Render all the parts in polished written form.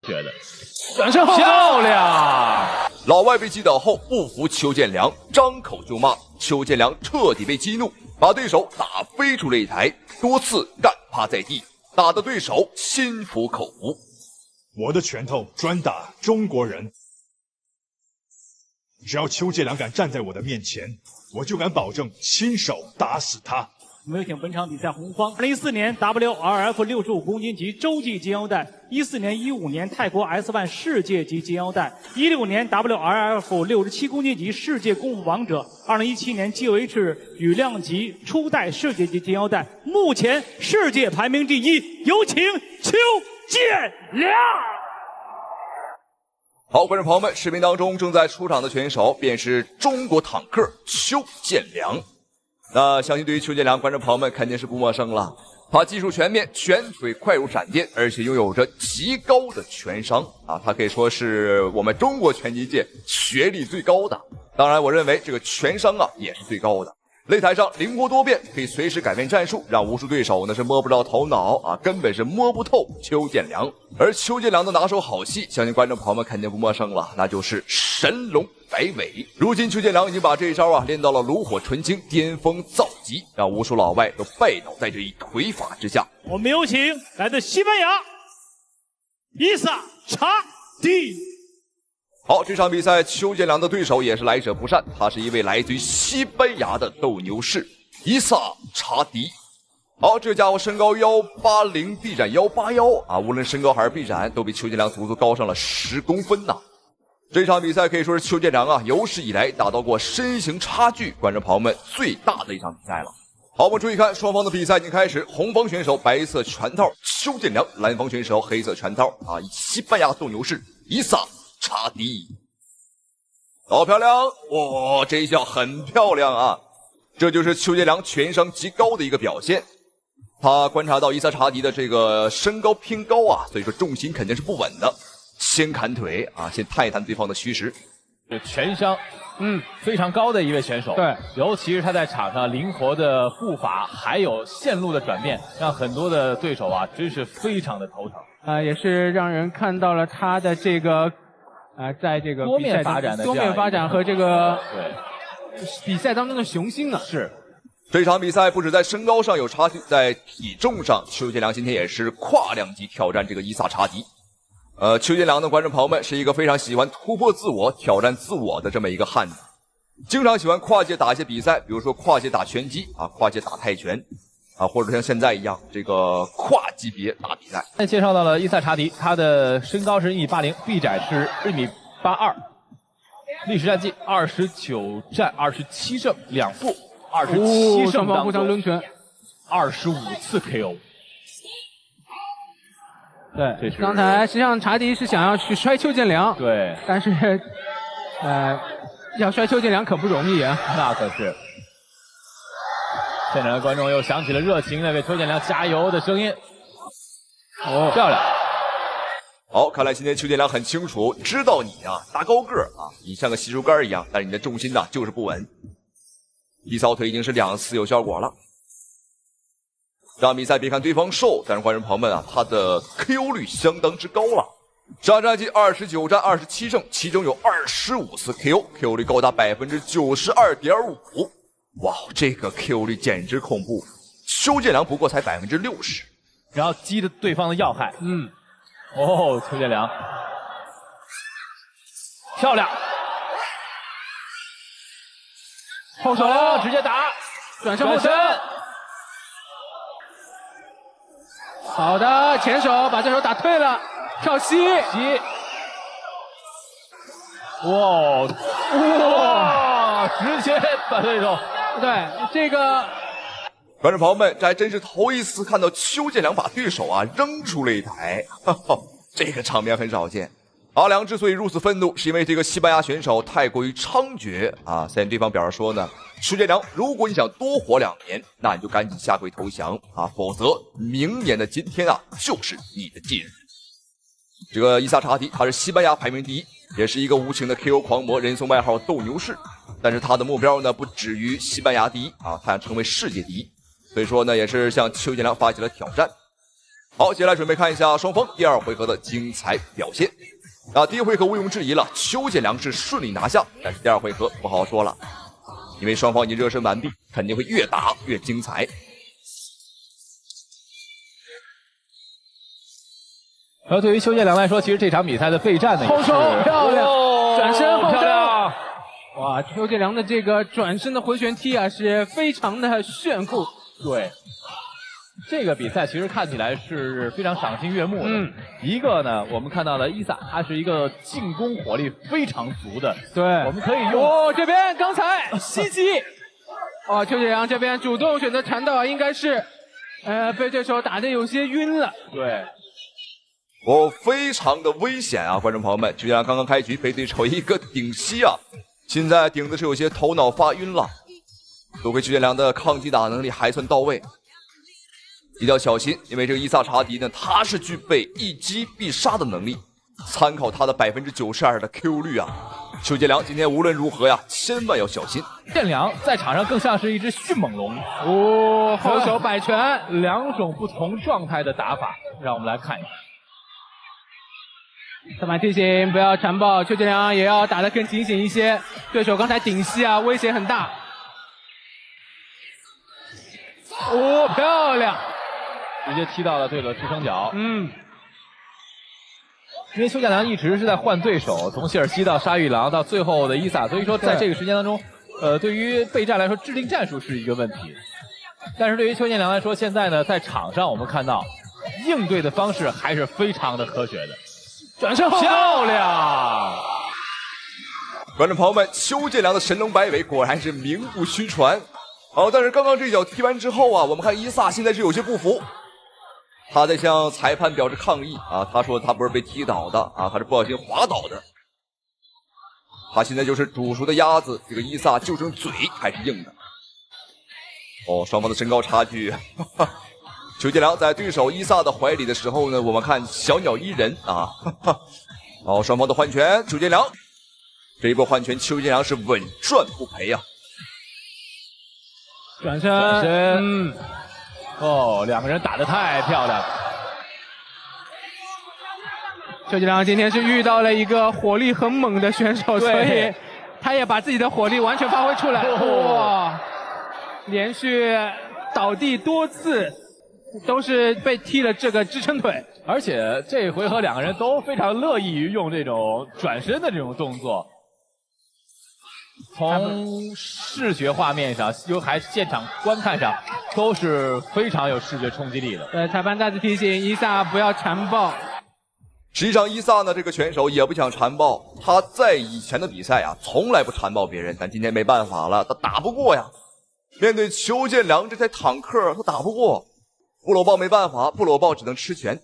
觉得转身后漂亮。老外被击倒后不服邱建良，张口就骂，邱建良彻底被激怒，把对手打飞出擂台，多次干趴在地，打得对手心服口服。我的拳头专打中国人，只要邱建良敢站在我的面前，我就敢保证亲手打死他。我们有请本场比赛红方2014年 WRF 65公斤级洲际金腰带，14年、15年泰国 S1 世界级金腰带，16年 WRF 67公斤级世界功夫王者，2017年 GOH 羽量级初代世界级金腰带，目前世界排名第1，有请邱建良。好，观众朋友们，视频当中正在出场的选手便是中国坦克邱建良。那相信对于邱建良，观众朋友们肯定是不陌生了。他技术全面，拳腿快如闪电，而且拥有着极高的拳商啊，他可以说是我们中国拳击界学历最高的。当然，我认为这个拳商啊也是最高的。擂台上灵活多变，可以随时改变战术，让无数对手呢是摸不着头脑啊，根本是摸不透邱建良。而邱建良的拿手好戏，相信观众朋友们肯定不陌生了，那就是神龙摆尾。如今邱建良已经把这一招啊练到了炉火纯青，巅峰造极，让无数老外都拜倒在这一腿法之下。我们有请来自西班牙伊萨查蒂。好，这场比赛邱建良的对手也是来者不善，他是一位来自于西班牙的斗牛士伊萨查迪。好，这家伙身高180，臂展181啊，无论身高还是臂展都比邱建良足足高上了10公分呐。这场比赛可以说是邱建良啊有史以来打到过身形差距观众朋友们最大的一场比赛了。好，我们注意看双方的比赛已经开始，红方选手白色拳套邱建良，蓝方选手黑色拳套啊，西班牙斗牛士伊萨查迪。好漂亮，哇，这一下很漂亮啊！这就是邱建良拳商极高的一个表现。他观察到伊萨查迪的这个身高偏高啊，所以说重心肯定是不稳的。先砍腿啊，先探一探对方的虚实。这拳商，非常高的一位选手。对，尤其是他在场上灵活的步伐，还有线路的转变，让很多的对手啊，真是非常的头疼。也是让人看到了他的这个，在这个多面发展和这个对比赛当中的雄心啊。是。这场比赛不止在身高上有差距，在体重上，邱建良今天也是跨量级挑战这个伊萨查迪。邱建良的观众朋友们是一个非常喜欢突破自我、挑战自我的这么一个汉子，经常喜欢跨界打一些比赛，比如说跨界打拳击啊，跨界打泰拳啊，或者像现在一样这个跨级别打比赛。介绍到了伊萨查迪，他的身高是1.80米，臂展是1.82米，历史战绩29战27胜2负，27胜当中抡拳25次 KO。对，刚才实际上查迪是想要去摔邱建良，对，但是，要摔邱建良可不容易啊，那可是。现场的观众又响起了热情的为邱建良加油的声音。哦，漂亮！好，看来今天邱建良很清楚，知道你啊大高个啊，你像个洗漱杆一样，但是你的重心呢就是不稳。一扫腿已经是2次有效果了。这场比赛别看对方瘦，但是观众朋友们啊，他的 KO 率相当之高了。上战绩29战27胜，其中有25次 KO 率高达92.5%。哇，这个 KO 率简直恐怖。邱建良不过才60%，然后击的对方的要害。哦，邱建良，漂亮，后手直接打，转身后身。好的，前手把对手打退了，跳膝，哇，直接把对手，对这个。观众朋友们，这还真是头一次看到邱建良把对手啊扔出擂台，这个场面很少见。阿良之所以如此愤怒，是因为这个西班牙选手太过于猖獗啊。虽然对方表示说呢，邱建良，如果你想多活2年，那你就赶紧下跪投降啊，否则明年的今天啊就是你的忌日。这个伊萨查迪他是西班牙排名第1，也是一个无情的 KO 狂魔，人送外号斗牛士。但是他的目标呢不止于西班牙第1啊，他想成为世界第1。所以说呢，也是向邱建良发起了挑战。好，接下来准备看一下双方第2回合的精彩表现。第一回合毋庸置疑了，邱建良是顺利拿下，但是第2回合不好说了，因为双方已经热身完毕，肯定会越打越精彩。而对于邱建良来说，其实这场比赛的备战呢，后手漂亮，转身后漂亮。哇，邱建良的这个转身的回旋踢啊，是非常的炫酷。对，这个比赛其实看起来是非常赏心悦目的。一个呢，我们看到了伊萨，他是一个进攻火力非常足的。对，我们可以用这边刚才袭击。邱建良这边主动选择缠斗，应该是被对手打得有些晕了。对。非常的危险啊，观众朋友们！邱建良刚刚开局被对手一个顶膝啊，现在顶的是有些头脑发晕了。多亏邱建良的抗击打能力还算到位，一定要小心，因为这个伊萨查迪呢，他是具备一击必杀的能力。参考他的92%的 Q 率啊，邱建良今天无论如何呀，千万要小心。建良在场上更像是一只迅猛龙后手摆拳，2种不同状态的打法，让我们来看一看。上面提醒不要缠抱，邱建良也要打得更警醒一些。对手刚才顶膝啊，威胁很大。漂亮，直接踢到了对手的支撑脚。因为邱建良一直是在换对手，从谢尔西到沙玉郎到最后的伊萨，所以说在这个时间当中，对于备战来说，制定战术是一个问题。但是对于邱建良来说，现在呢，在场上我们看到应对的方式还是非常的科学的。转身漂亮！观众朋友们，邱建良的神龙摆尾果然是名不虚传。但是刚刚这脚踢完之后啊，我们看伊萨现在是有些不服，他在向裁判表示抗议啊，他说他不是被踢倒的啊，他是不小心滑倒的。他现在就是煮熟的鸭子，这个伊萨就剩嘴还是硬的。双方的身高差距。邱建良在对手伊萨的怀里的时候呢，我们看小鸟依人啊。双方的换拳，邱建良这一波换拳，邱建良是稳赚不赔啊。转身，两个人打得太漂亮了。邱建良今天是遇到了一个火力很猛的选手，所以他也把自己的火力完全发挥出来。哇，连续倒地多次。都是被踢了这个支撑腿，而且这回合两个人都非常乐意于用这种转身的这种动作。从视觉画面上，还是现场观看上，都是非常有视觉冲击力的。裁判再次提醒伊萨不要缠抱。实际上，伊萨呢这个拳手也不想缠抱，他在以前的比赛啊，从来不缠抱别人，但今天没办法了，他打不过呀。面对邱建良这台坦克，他打不过。不搂抱没办法，不搂抱只能吃拳。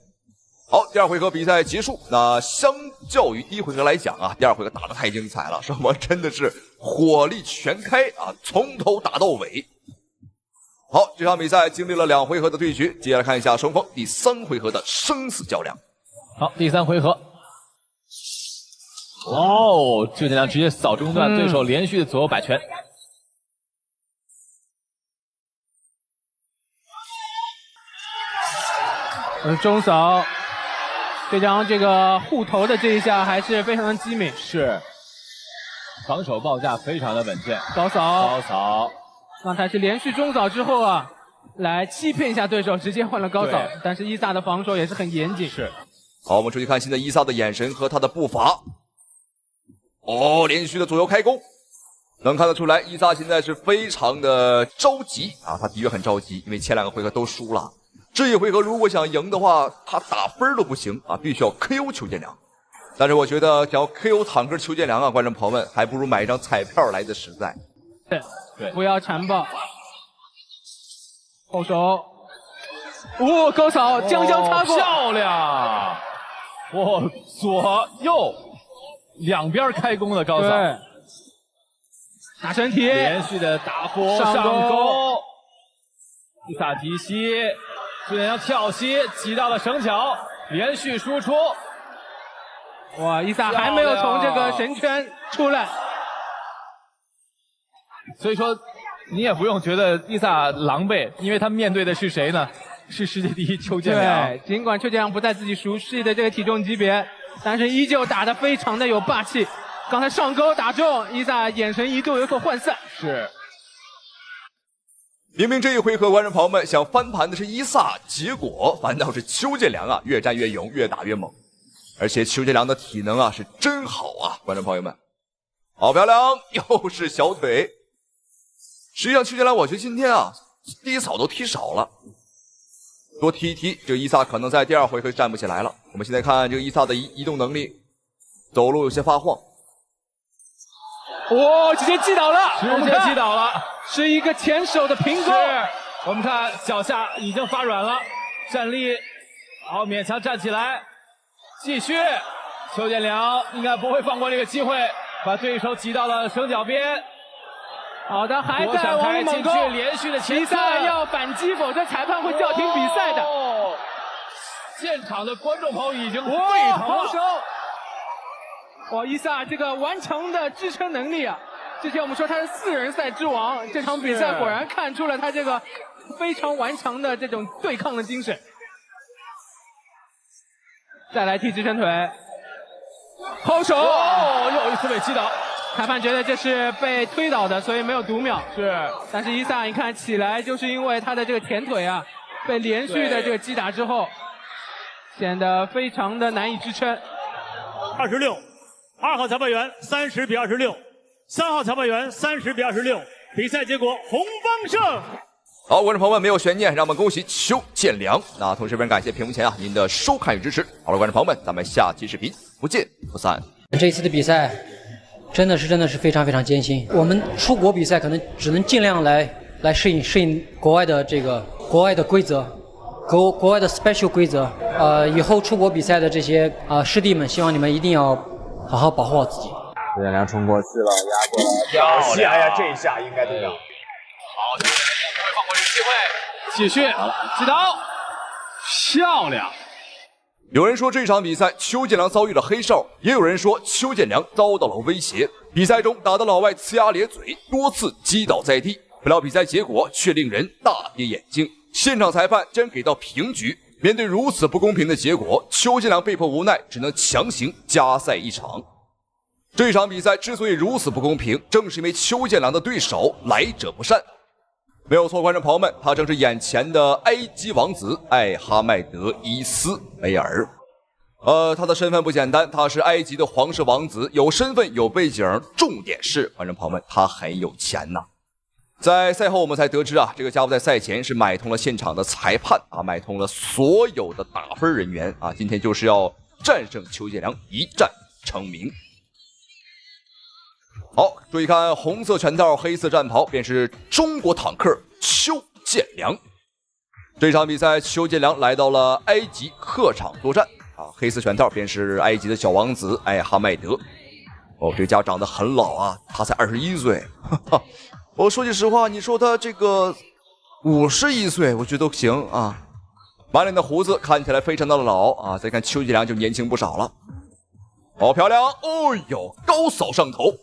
好，第2回合比赛结束。那相较于第1回合来讲啊，第2回合打得太精彩了，双方真的是火力全开啊，从头打到尾。好，这场比赛经历了2回合的对决，接下来看一下双方第3回合的生死较量。好，第3回合。邱建良直接扫中断对手连续的左右摆拳。中扫，这张这个护头的这一下还是非常的机敏，是防守报价非常的稳健。高扫，高扫，刚才是连续中扫之后啊，来欺骗一下对手，直接换了高扫，但是伊萨的防守也是很严谨。是，好，我们注意看现在伊萨的眼神和他的步伐。连续的左右开弓，能看得出来伊萨现在是非常的着急啊，他的确很着急，因为前2个回合都输了。这一回合如果想赢的话，他打分都不行啊，必须要 KO 邱建良。但是我觉得想要 KO 坦克邱建良啊，观众朋友们还不如买一张彩票来的实在。对，不要缠抱。后手，高扫，将擦过，漂亮！左右两边开弓的高扫，打身体，连续的打佛上勾，伊萨提膝。邱建良跳膝挤到了绳脚，连续输出。哇，伊萨还没有从这个绳圈出来，所以说你也不用觉得伊萨狼狈，因为他面对的是谁呢？是世界第一邱建良。对，尽管邱建良不在自己熟悉的这个体重级别，但是依旧打得非常的有霸气。刚才上钩打中，伊萨眼神一度有所涣散。是。明明这一回合，观众朋友们想翻盘的是伊萨，结果反倒是邱建良啊，越战越勇，越打越猛。而且邱建良的体能啊是真好啊，观众朋友们，好漂亮，又是小腿。实际上邱建良，我觉得今天啊，第一草都踢少了，多踢一踢，这个伊萨可能在第2回合站不起来了。我们现在看这个伊萨的移动能力，走路有些发晃。哇，直接击倒了，直接击倒了，是一个前手的平勾。我们看脚下已经发软了，站立，好勉强站起来，继续。邱建良应该不会放过这个机会，把对手挤到了绳脚边。好的，还在往里猛攻，连续的前伊萨要反击，否则裁判会叫停比赛的。现场的观众朋友已经沸腾了。哇，伊萨这个顽强的支撑能力啊！之前我们说他是4人赛之王，这场比赛果然看出了他这个非常顽强的这种对抗的精神。再来踢支撑腿，后手，又一次被击倒。裁判觉得这是被推倒的，所以没有读秒。是，但是伊萨你看起来就是因为他的这个前腿啊，被连续的这个击打之后，显得非常的难以支撑。26。2号裁判员30比26，3号裁判员30比26，比赛结果红方胜。好，观众朋友们，没有悬念，让我们恭喜邱建良。那同时非常感谢屏幕前您的收看与支持。好了，观众朋友们，咱们下期视频不见不散。这一次的比赛真的是非常艰辛。我们出国比赛可能只能尽量来适应国外的规则，国外的 special 规则。以后出国比赛的这些师弟们，希望你们一定要好好保护好自己。邱建良冲过去了，压过来，漂亮！哎呀，这一下应该对了。好，邱建良不会放过这个机会，继续击倒，漂亮。有人说这场比赛邱建良遭遇了黑哨，也有人说邱建良遭到了威胁。比赛中打得老外呲牙咧嘴，多次击倒在地，不料比赛结果却令人大跌眼镜。现场裁判竟然给到平局。面对如此不公平的结果，邱建良被迫无奈，只能强行加赛一场。这场比赛之所以如此不公平，正是因为邱建良的对手来者不善。没有错，观众朋友们，他正是眼前的埃及王子艾哈迈德·伊斯梅尔。他的身份不简单，他是埃及的皇室王子，有身份有背景，重点是，观众朋友们，他很有钱呐。在赛后我们才得知啊，这个家伙在赛前是买通了现场的裁判啊，买通了所有的打分人员啊，今天就是要战胜邱建良，一战成名。好，注意看红色拳套黑色战袍，便是中国坦克邱建良。这场比赛邱建良来到了埃及客场作战啊，黑色拳套便是埃及的小王子艾哈迈德。这个家伙长得很老啊，他才21岁，哈哈。我说句实话，你说他这个51岁，我觉得都行啊。满脸的胡子看起来非常的老啊，再看邱建良就年轻不少了。好漂亮！哦呦，高扫上头。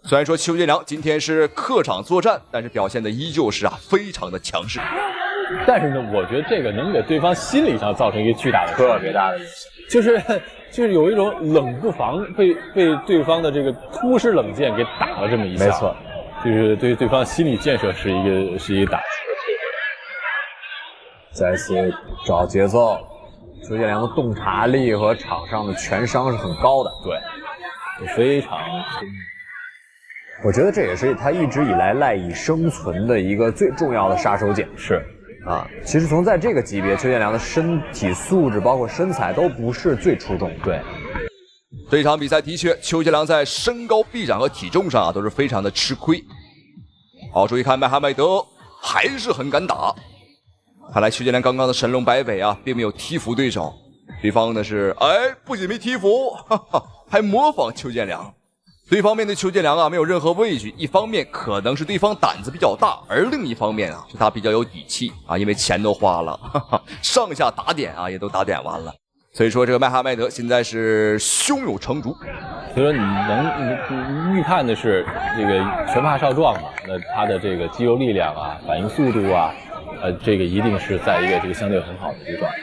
虽然说邱建良今天是客场作战，但是表现的依旧是非常的强势。但是呢，我觉得这个能给对方心理上造成一个巨大的特别大的影响，就是有一种冷不防被对方的这个突施冷箭给打了这么一下。没错。就是对对方心理建设是一个打击。再次找节奏，邱建良的洞察力和场上的全伤是很高的，对，非常聪明。我觉得这也是他一直以来赖以生存的一个最重要的杀手锏。是啊，其实从在这个级别，邱建良的身体素质包括身材都不是最出众。对。这场比赛的确，邱建良在身高、臂展和体重上都是非常的吃亏。好，注意看麦哈迈德还是很敢打。看来邱建良刚刚的神龙摆尾啊，并没有踢服对手。对方呢是不仅没踢服，哈哈，还模仿邱建良。对方面对邱建良啊没有任何畏惧，一方面可能是对方胆子比较大，而另一方面啊是他比较有底气啊，因为钱都花了，哈哈，上下打点啊也都打点完了。所以说，这个麦哈迈德现在是胸有成竹。所以说，你预看的是这个拳怕少壮嘛，那他的这个肌肉力量啊、反应速度啊，这个一定是在一个这个相对很好的一个状态。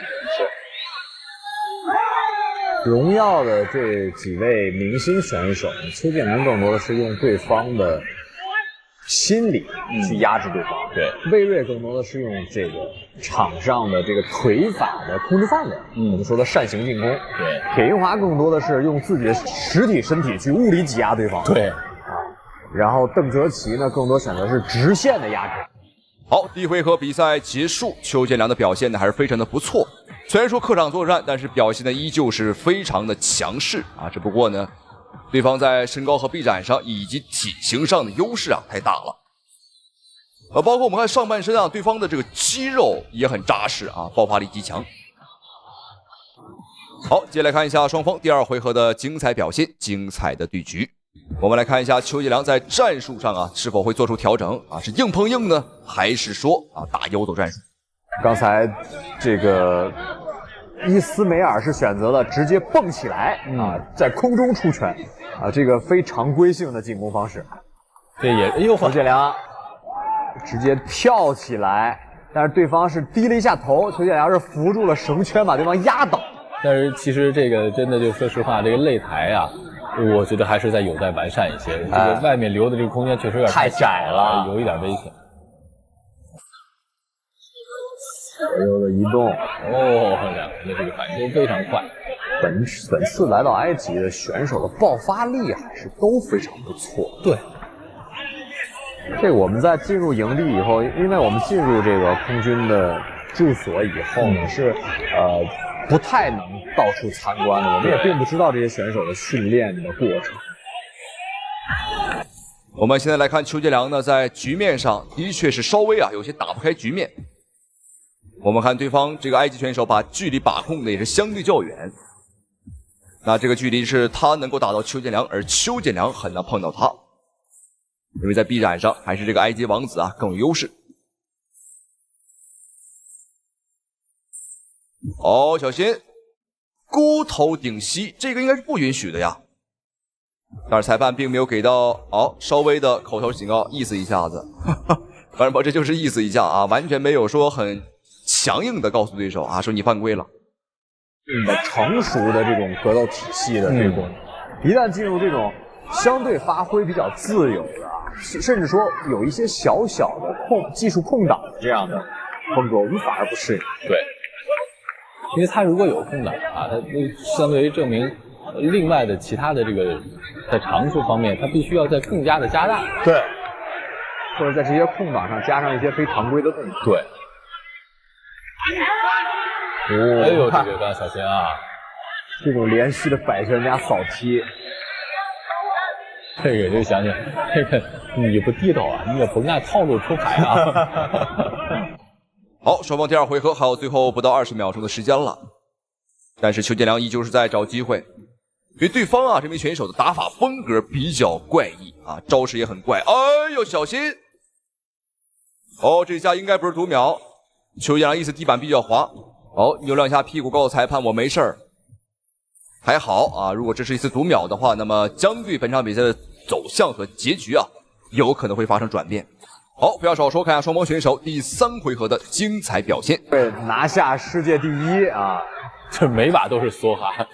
荣耀的这几位明星选手，邱建良更多的是用对方的心理去压制对方，对，魏睿更多的是用这个场上的这个腿法的控制范围，我们说的扇形进攻，对，铁运华更多的是用自己的实体身体去物理挤压对方，对，然后邓哲奇呢更多选择是直线的压制。好，第一回合比赛结束，邱建良的表现呢还是非常的不错。虽然说客场作战，但是表现呢依旧是非常的强势啊。只不过呢，对方在身高和臂展上以及体型上的优势啊太大了。包括我们看上半身啊，对方的这个肌肉也很扎实啊，爆发力极强。好，接下来看一下双方第二回合的精彩表现，精彩的对局。我们来看一下邱建良在战术上啊是否会做出调整啊？是硬碰硬呢，还是说啊打游走战术？刚才这个伊斯梅尔是选择了直接蹦起来啊，在空中出拳啊，这个非常规性的进攻方式。这也邱建良直接跳起来，但是对方是低了一下头，邱建良是扶住了绳圈，把对方压倒。但是其实这个真的就说实话，这个擂台啊，我觉得还是有待完善一些。这个外面留的这个空间确实有点太窄了，有一点危险。左右的移动，两个人的这个反应都非常快。本次来到埃及的选手的爆发力还是都非常不错。对，这个我们在进入营地以后，因为我们进入这个空军的住所以后呢，是不太能到处参观的，我们也并不知道这些选手的训练的过程。我们现在来看邱建良呢，在局面上的确是稍微啊有些打不开局面。我们看对方这个埃及选手把距离把控的也是相对较远，那这个距离是他能够打到邱建良，而邱建良很难碰到他，因为在臂展上还是这个埃及王子啊更有优势。哦，小心，孤头顶膝，这个应该是不允许的呀。但是裁判并没有给到稍微的口头警告，意思一下子，反正这就是意思一下啊，完全没有说很强硬的告诉对手啊，说你犯规了。成熟的这种格斗体系的这种，一旦进入这种相对发挥比较自由的，甚至说有一些小小的技术空档这样的风格，我们反而不适应。对，因为他如果有空档啊，他相对于证明另外的其他的这个在长处方面，他必须要再更加的加大。对，或者在这些空档上加上一些非常规的动作。对。哎呦，这个刚小心啊！这种连续的摆拳加扫踢，这个就想想，这个你不低头啊，你也不按套路出牌啊。好，双方第二回合还有最后不到20秒钟的时间了，但是邱建良依旧是在找机会，因为对方啊这名选手的打法风格比较怪异啊，招式也很怪。哎呦，小心！哦，这下应该不是读秒，邱建良意思地板比较滑。扭两下屁股告诉裁判我没事儿，还好啊。如果这是一次读秒的话，那么将对本场比赛的走向和结局啊，有可能会发生转变。好，不要少说，看一下双方选手第3回合的精彩表现。对，拿下世界第1啊，这每把都是梭哈。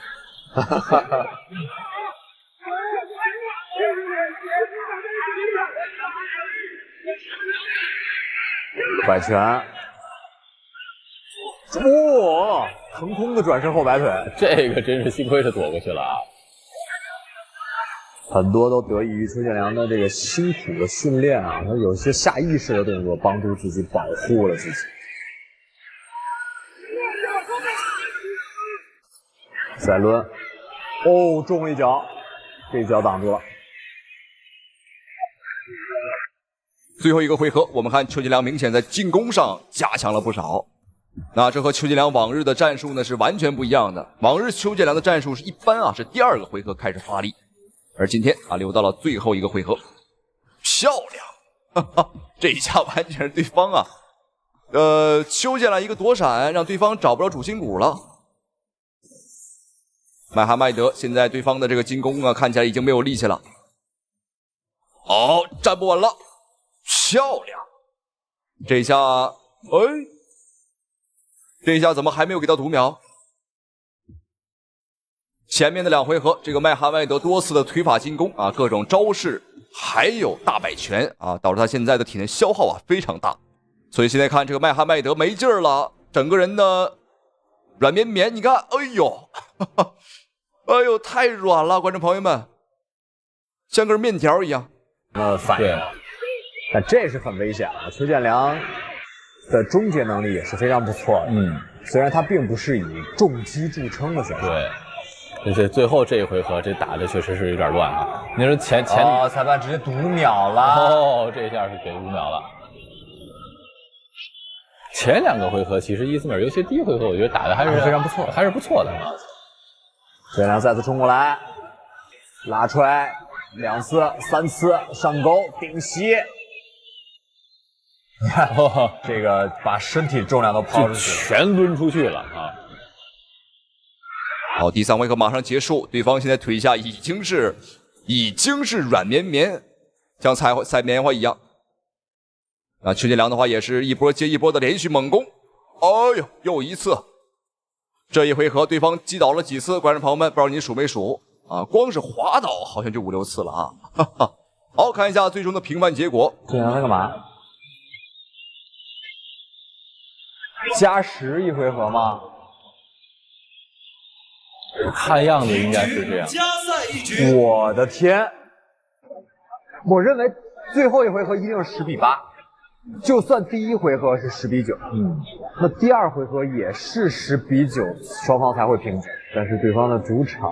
摆拳。哇！腾空的转身后摆腿，这个真是幸亏是躲过去了啊！很多都得益于邱建良的这个辛苦的训练啊，他有些下意识的动作帮助自己保护了自己。再抡，中一脚，这一脚挡住了。最后一个回合，我们看邱建良明显在进攻上加强了不少。那这和邱建良往日的战术呢是完全不一样的。往日邱建良的战术是一般啊是第2个回合开始发力，而今天啊留到了最后一个回合，漂亮！哈哈，这一下完全是对方啊，邱建良一个躲闪，让对方找不着主心骨了。麦哈迈德现在对方的这个进攻啊看起来已经没有力气了。站不稳了，漂亮！这一下。哎，这一下怎么还没有给到读秒？前面的2回合，这个麦哈迈德多次的推法进攻啊，各种招式，还有大摆拳啊，导致他现在的体能消耗啊非常大。所以现在看这个麦哈迈德没劲儿了，整个人呢软绵绵，你看，哎呦，哎呦，太软了，观众朋友们，像根面条一样。反应，但这是很危险啊！邱建良的终结能力也是非常不错的。虽然他并不是以重击著称的选手。对。而且最后这一回合，这打的确实是有点乱啊！你说前裁判直接读秒了。哦，这下是给读秒了。前2个回合其实伊斯梅尔，尤其第1回合，我觉得打的还是非常不错，还是不错的啊。邱建良再次冲过来，拉出来2次、3次上勾顶膝。你看，这个把身体重量都抛出去，全抡出去了啊！好，第3回合马上结束，对方现在腿下已经是软绵绵，像采棉花一样。啊，邱建良的话也是一波接一波的连续猛攻。哎呦，又一次！这一回合对方击倒了几次？观众朋友们，不知道你数没数啊？光是滑倒好像就5、6次了啊！哈哈。好，看一下最终的评判结果。邱建良在干嘛？加10一回合吗？看样子应该是这样。我的天！我认为最后一回合一定是10比8，就算第1回合是10比9，那第2回合也是10比9，双方才会平局。但是对方的主场，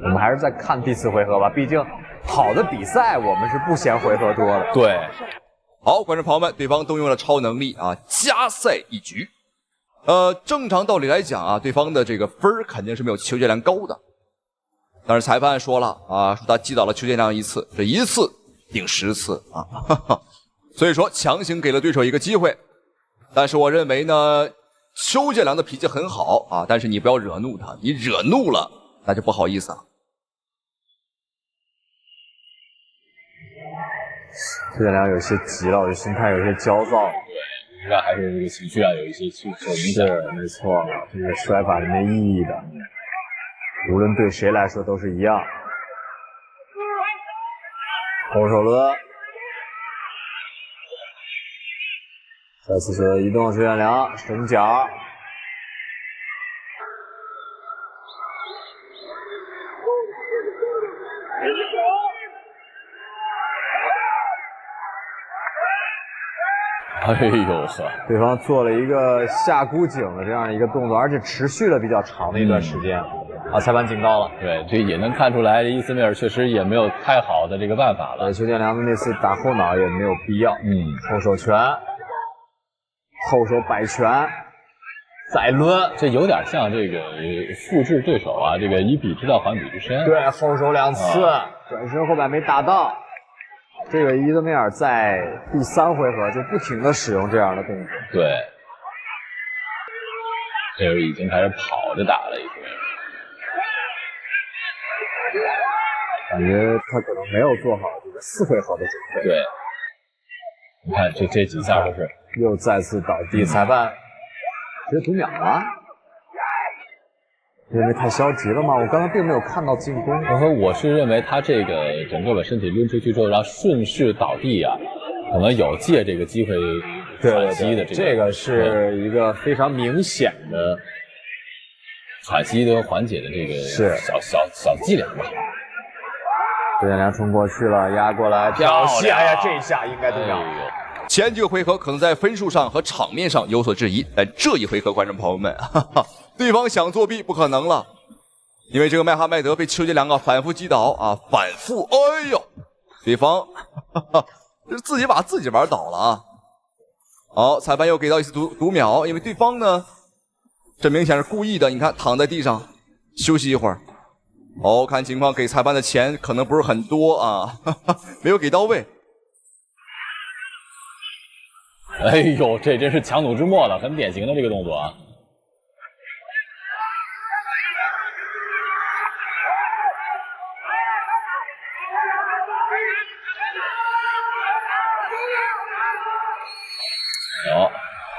我们还是再看第4回合吧，毕竟好的比赛我们是不嫌回合多的。对，好，观众朋友们，对方动用了超能力啊，加赛一局。正常道理来讲啊，对方的这个分儿肯定是没有邱建良高的，但是裁判说了啊，说他击倒了邱建良1次，这1次顶10次啊，哈哈，所以说强行给了对手一个机会。但是我认为呢，邱建良的脾气很好啊，但是你不要惹怒他，你惹怒了那就不好意思啊。邱建良有些急了，我的心态有些焦躁。你看，还是这个情绪啊，有一些受影响。是，没错，这个摔法是没意义的，无论对谁来说都是一样。后手抡，再次选择移动，邱建良绳脚。哎呦呵！对方做了一个下箍颈的这样一个动作，而且持续了比较长的一段时间。啊，裁判警告了。对，这也能看出来，伊斯梅尔确实也没有太好的这个办法了。邱建良的那次打后脑也没有必要。后手拳，后手摆拳，再抡，这有点像这个复制对手啊，这个以彼之道还彼之身。对，后手2次，转身后摆没打到。这个伊德梅尔在第3回合就不停的使用这样的动作。对，这是已经开始跑着打了，伊斯梅尔。感觉他可能没有做好这个4回合的准备。对，你看这几下都是又再次倒地，裁判直接读秒了。认为太消极了吗？我刚才并没有看到进攻。我是认为他这个整个把身体抡出去之后，然后顺势倒地啊，可能有借这个机会喘息的这个是一个非常明显的喘息的缓解的这个小伎俩吧。邱建良冲过去了，压过来，挑衅！哎呀，这一下应该读秒。前几个回合可能在分数上和场面上有所质疑，但这一回合，观众朋友们，哈哈，对方想作弊不可能了，因为这个麦哈迈德被邱建良反复击倒啊，反复，哎呦，对方哈哈是自己把自己玩倒了啊。好，裁判又给到一次读秒，因为对方呢，这明显是故意的，你看躺在地上休息一会儿。哦，看情况给裁判的钱可能不是很多啊，哈哈，没有给到位。哎呦，这真是强弩之末了，很典型的这个动作啊。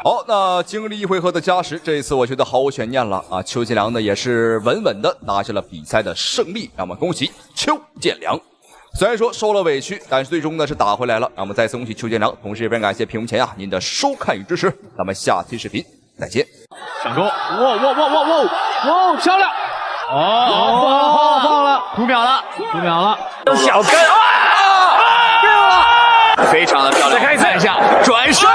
好，那经历一回合的加时，这一次我觉得毫无悬念了啊！邱建良呢也是稳稳的拿下了比赛的胜利，让我们恭喜邱建良。虽然说受了委屈，但是最终呢是打回来了，让我们再次恭喜邱建良。同时也非常感谢屏幕前您的收看与支持，咱们下期视频再见。上钩，哇，漂亮！放了，5秒了，小跟非常的漂亮。再看一下转身，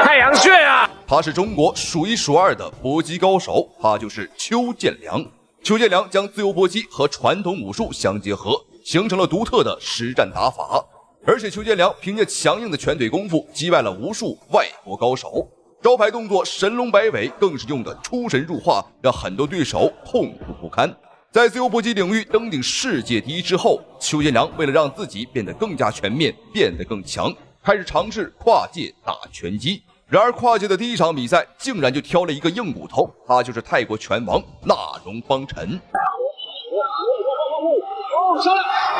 太阳穴啊！他是中国数一数二的搏击高手，他就是邱建良。邱建良将自由搏击和传统武术相结合，形成了独特的实战打法。而且邱建良凭借强硬的拳腿功夫，击败了无数外国高手。招牌动作神龙摆尾更是用的出神入化，让很多对手痛苦不堪。在自由搏击领域登顶世界第一之后，邱建良为了让自己变得更加全面，变得更强，开始尝试跨界打拳击。然而跨界的第一场比赛竟然就挑了一个硬骨头，他就是泰国拳王纳荣邦辰。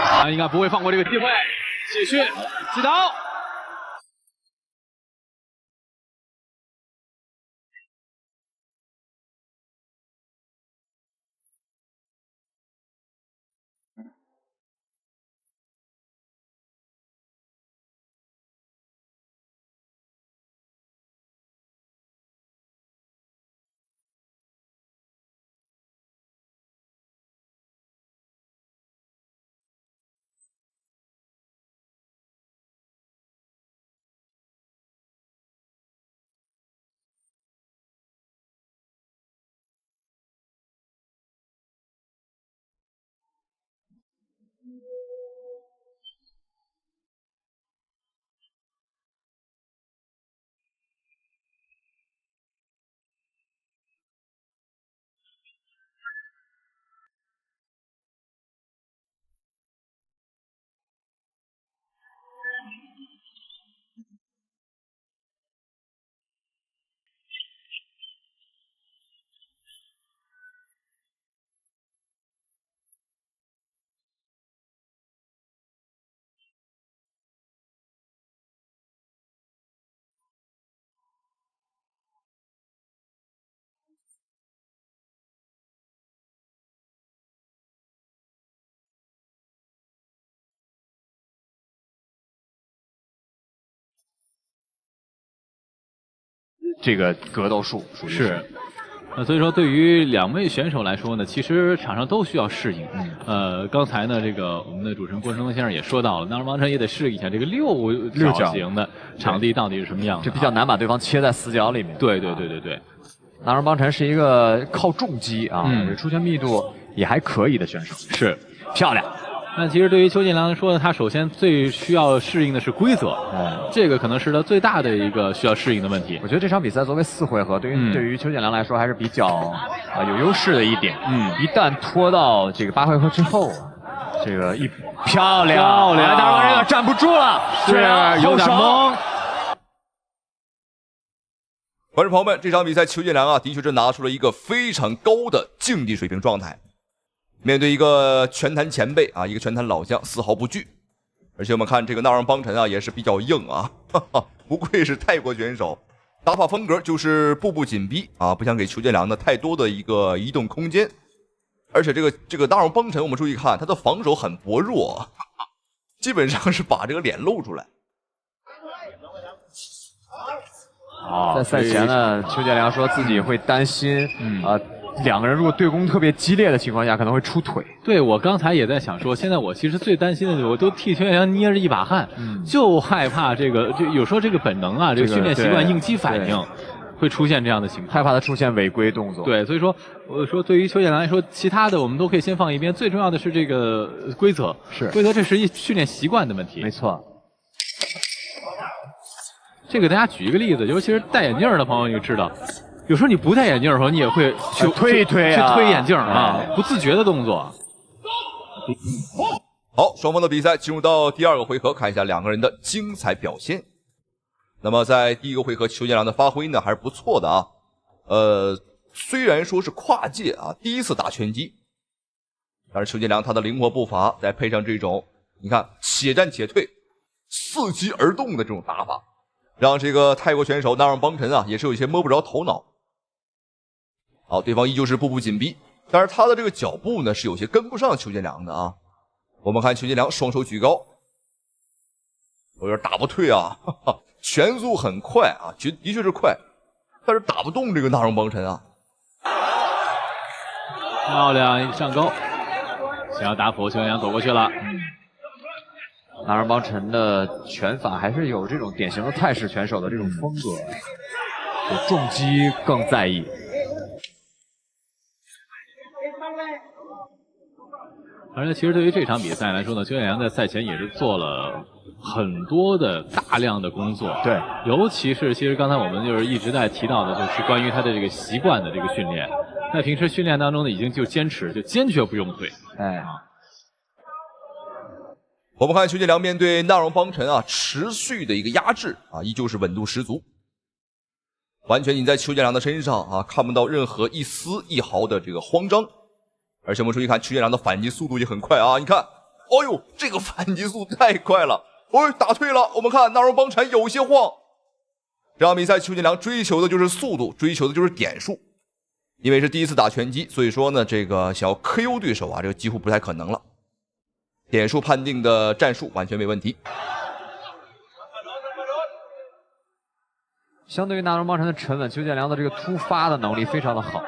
他应该不会放过这个机会，继续击倒。这个格斗术是。所以说，对于2位选手来说呢，其实场上都需要适应。刚才呢，这个我们的主持人郭成东先生也说到了，纳荣邦辰也得试一下这个六角形的场地到底是什么样的。这比较难把对方切在死角里面。对。纳荣邦辰是一个靠重击啊，出拳密度也还可以的选手。是，漂亮。那其实对于邱建良来说呢，他首先最需要适应的是规则，这个可能是他最大的一个需要适应的问题。我觉得这场比赛作为4回合，对于邱建良来说还是比较有优势的一点。一旦拖到这个8回合之后，这个一漂亮，纳荣邦辰有点站不住了，是有点懵。观众朋友们，这场比赛邱建良啊，的确是拿出了一个非常高的竞技水平状态。面对一个拳坛前辈啊，一个拳坛老将，丝毫不惧。而且我们看这个纳荣邦辰啊，也是比较硬啊，不愧是泰国选手，打法风格就是步步紧逼啊，不想给邱建良呢太多的一个移动空间。而且这个纳荣邦辰，我们注意看他的防守很薄弱，基本上是把这个脸露出来。在赛前呢，邱建良说自己会担心2个人如果对攻特别激烈的情况下，可能会出腿。对，我刚才也在想说，现在我其实最担心的，我都替邱建良捏着一把汗，就害怕这个，就有时候这个本能啊，这个训练习惯、应激反应会出现这样的情况，害怕他出现违规动作。对，所以说我说对于邱建良来说，其他的我们都可以先放一边，最重要的是这个规则，规则，这是一训练习惯的问题。没错。这个大家举一个例子，尤其是戴眼镜的朋友，你就知道。有时候你不戴眼镜的时候，你也会去推眼镜啊，不自觉的动作。好，双方的比赛进入到第2个回合，看一下2个人的精彩表现。那么在第1个回合，邱建良的发挥呢还是不错的啊。虽然说是跨界啊，第一次打拳击，但是邱建良他的灵活步伐，再配上这种你看且战且退、伺机而动的这种打法。让这个泰国选手纳让邦辰啊，也是有一些摸不着头脑。好，对方依旧是步步紧逼，但是他的这个脚步呢是有些跟不上邱建良的啊。我们看邱建良双手举高，有点打不退啊，哈哈，拳速很快啊，的确是快，但是打不动这个纳让邦辰啊。漂亮一个上勾，想要打普，邱建良躲过去了。纳让邦辰的拳法还是有这种典型的泰式拳手的这种风格，有重击更在意。而且其实对于这场比赛来说呢，邱建良在赛前也是做了很多的大量的工作。对，尤其是其实刚才我们就是一直在提到的，就是关于他的这个习惯的这个训练。在平时训练当中呢，已经就坚决不用退。哎，我们看邱建良面对纳让邦辰啊，持续的一个压制啊，依旧是稳度十足，完全你在邱建良的身上啊看不到任何一丝一毫的这个慌张。而且我们注意看邱建良的反击速度也很快啊！你看，哦呦，这个反击速度太快了，哦，打退了。我们看纳让邦辰有些晃。这场比赛邱建良追求的就是速度，追求的就是点数。因为是第一次打拳击，所以说呢，这个想要 KO 对手啊，这个几乎不太可能了。点数判定的战术完全没问题。相对于纳让邦辰的沉稳，邱建良的这个突发的能力非常的好。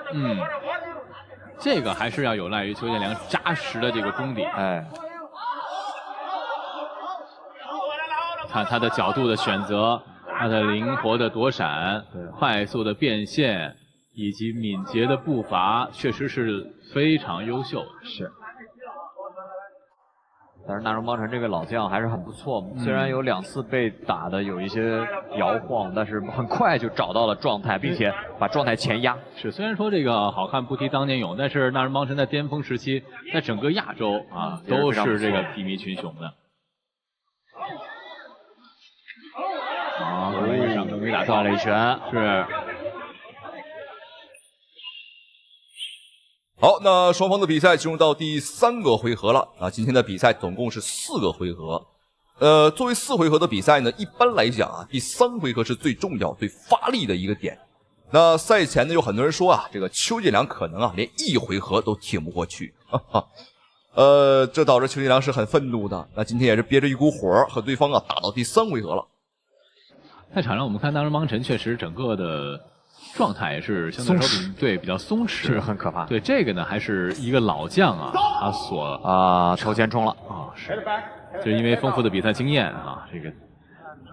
这个还是要有赖于邱建良扎实的这个功底。哎，看他的角度的选择，他的灵活的躲闪，快速的变现，以及敏捷的步伐，确实是非常优秀。是。但是纳让邦辰这个老将还是很不错，虽然有2次被打的有一些摇晃，但是很快就找到了状态，并且把状态前压。是，虽然说这个好汉不提当年勇，但是纳让邦辰在巅峰时期，在整个亚洲啊都是这个睥睨群雄的。好，上勾给打断了一拳，是。好，那双方的比赛进入到第3个回合了啊！今天的比赛总共是4个回合，作为4回合的比赛呢，一般来讲啊，第3回合是最重要、最发力的一个点。那赛前呢，有很多人说啊，这个邱建良可能啊连1回合都挺不过去，哈哈。这导致邱建良是很愤怒的。那今天也是憋着一股火和对方啊打到第3回合了。在场上我们看纳让邦辰确实整个的状态也是相对来说比较松弛，是很可怕。对这个呢，还是一个老将啊，他所抽前冲了啊，是，就是因为丰富的比赛经验啊，这个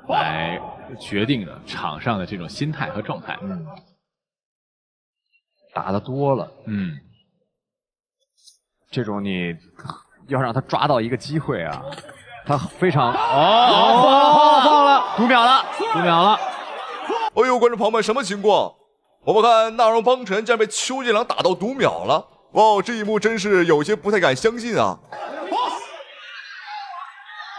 来决定的场上的这种心态和状态。打的多了，这种你要让他抓到一个机会啊，他非常晃了，5秒了，哎呦，观众朋友们，什么情况？我们看纳让邦辰竟然被邱建良打到读秒了，哇，这一幕真是有些不太敢相信啊！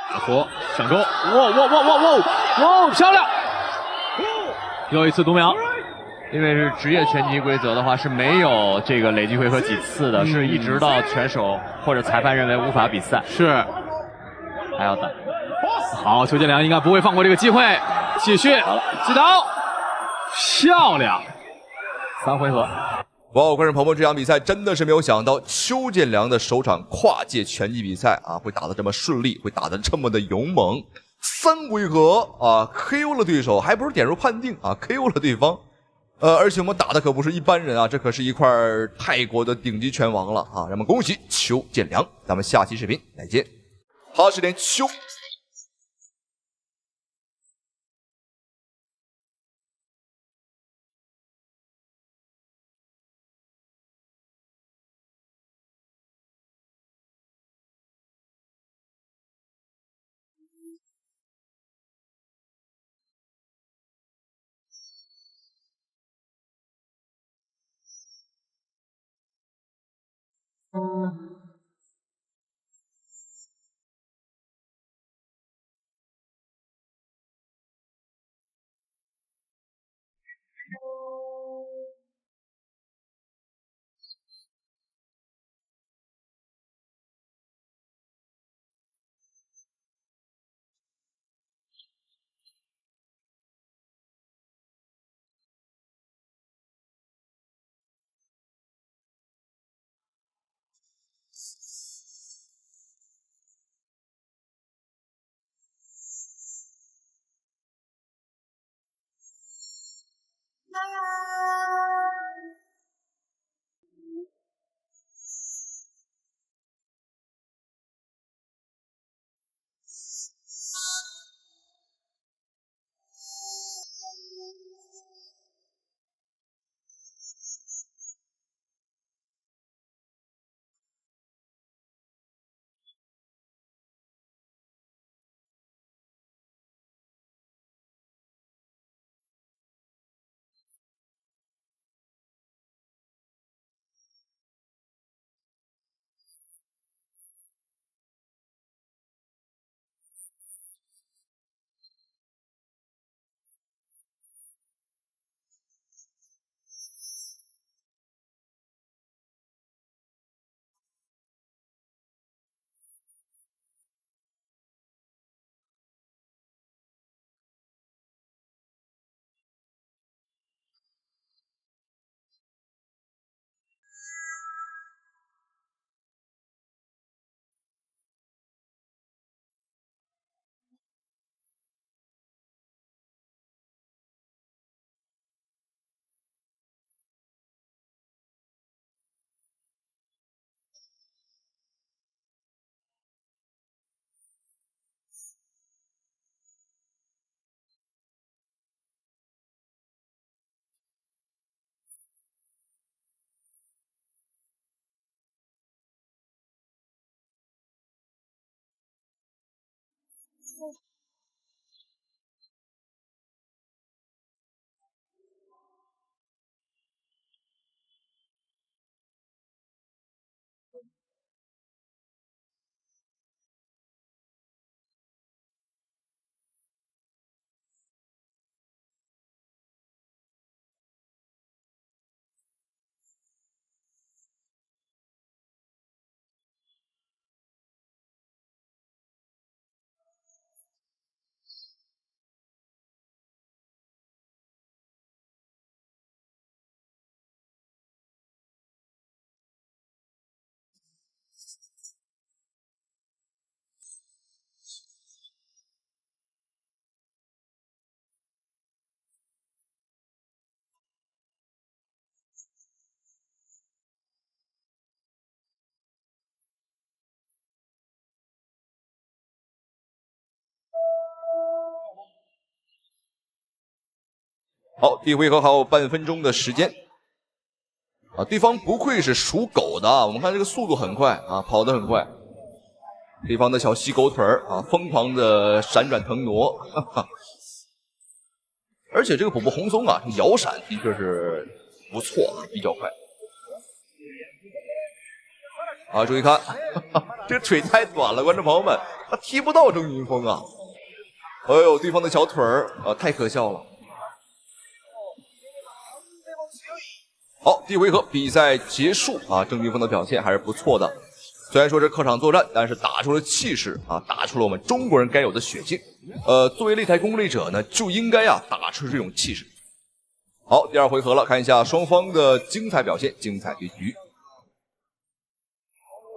打活上勾，哇，漂亮！又一次读秒，因为是职业拳击规则的话是没有这个累计回合几次的，是一直到拳手或者裁判认为无法比赛，是还要打。好，邱建良应该不会放过这个机会，继续击倒，漂亮！3回合，哇！观众朋友们，这场比赛真的是没有想到，邱建良的首场跨界拳击比赛啊，会打得这么顺利，会打得这么的勇猛。3回合啊 ，KO 了对手，还不是点数判定啊 ，KO 了对方。而且我们打的可不是一般人啊，这可是一块泰国的顶级拳王了啊！咱们恭喜邱建良，咱们下期视频再见。他是连邱。好，第一回合还有半分钟的时间。啊，对方不愧是属狗的啊！我们看这个速度很快啊，跑得很快。对方的小细狗腿儿啊，疯狂的闪转腾挪，哈哈。而且这个普布红松啊，摇闪的确是不错，比较快。啊，注意看，哈哈，这个腿太短了，观众朋友们，他踢不到郑云峰啊！哎呦，对方的小腿儿啊，太可笑了。好，第一回合比赛结束啊，郑云峰的表现还是不错的。虽然说是客场作战，但是打出了气势啊，打出了我们中国人该有的血性。作为擂台攻略者呢，就应该打出这种气势。好，第二回合了，看一下双方的精彩表现，精彩对局。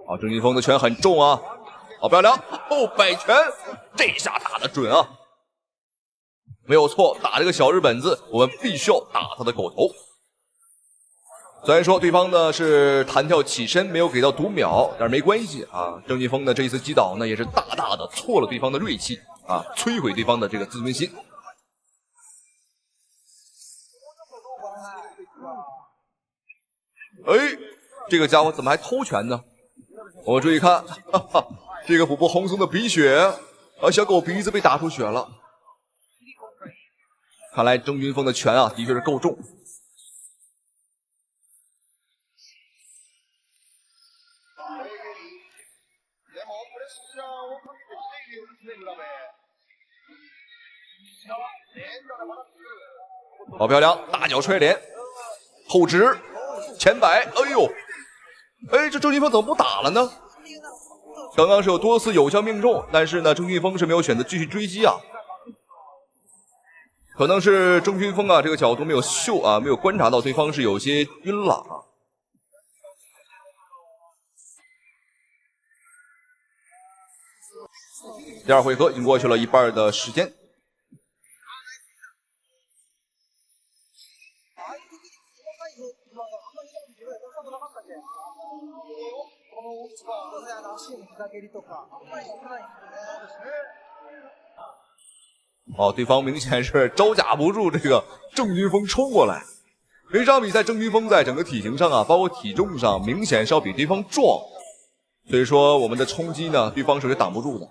好，郑云峰的拳很重啊，好漂亮，摆拳，这下打得准啊，没有错，打这个小日本子，我们必须要打他的狗头。虽然说对方呢是弹跳起身没有给到读秒，但是没关系啊。郑云峰的这一次击倒呢，也是大大的挫了对方的锐气啊，摧毁对方的这个自尊心。哎，这个家伙怎么还偷拳呢？我们注意看，哈哈，这个普布红松的鼻血啊，小狗鼻子被打出血了。看来郑云峰的拳啊，的确是够重。好漂亮，大脚踹脸，后直前摆，哎呦，哎，这郑云峰怎么不打了呢？刚刚是有多次有效命中，但是呢，郑云峰是没有选择继续追击啊。可能是郑云峰啊，这个角度没有嗅啊，没有观察到对方是有些晕了啊。第二回合已经过去了一半的时间。哦，对方明显是招架不住这个郑云峰冲过来。这场比赛郑云峰在整个体型上啊，包括体重上，明显是要比对方壮，所以说我们的冲击呢，对方是挡不住的。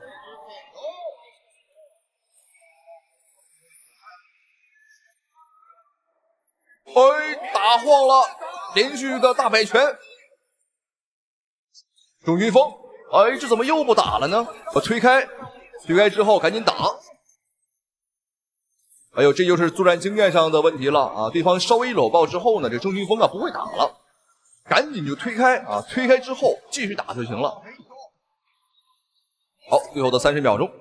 哎，打晃了，连续的大摆拳。郑云峰，哎，这怎么又不打了呢？我推开之后赶紧打。哎呦，这就是作战经验上的问题了啊！对方稍微搂抱之后呢，这郑云峰啊不会打了，赶紧就推开啊！推开之后继续打就行了。好，最后的30秒钟。